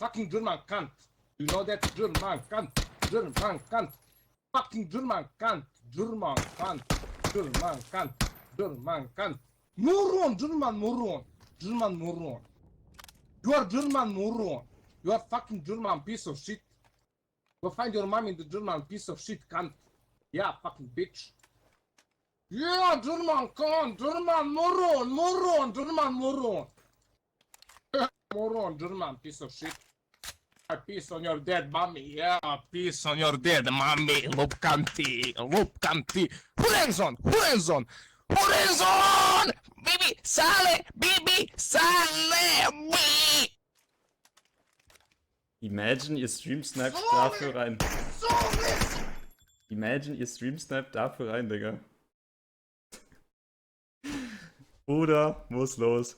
fucking German cunt. You know that German cunt. German cunt. Fucking German cunt. German cunt. German cunt. German cunt. Moron, German moron. German moron. You are German moron. You are fucking German piece of shit. Go find your mom in the German piece of shit cunt. Yeah, fucking bitch. Yeah, German cunt. German moron. Moron. German moron. Moron, German piece of shit. I piss on your dead mommy. Yeah, piss on your dead mommy. Lupkanti. Lupkanti. Hurenzon. Hurenzon. Hurenzon! Bibi, sale! Bibi, sale! Bibi! Imagine, ihr Stream-Sniped dafür rein. Imagine, ihr Stream-Sniped dafür rein, Digga. Bruder, muss los.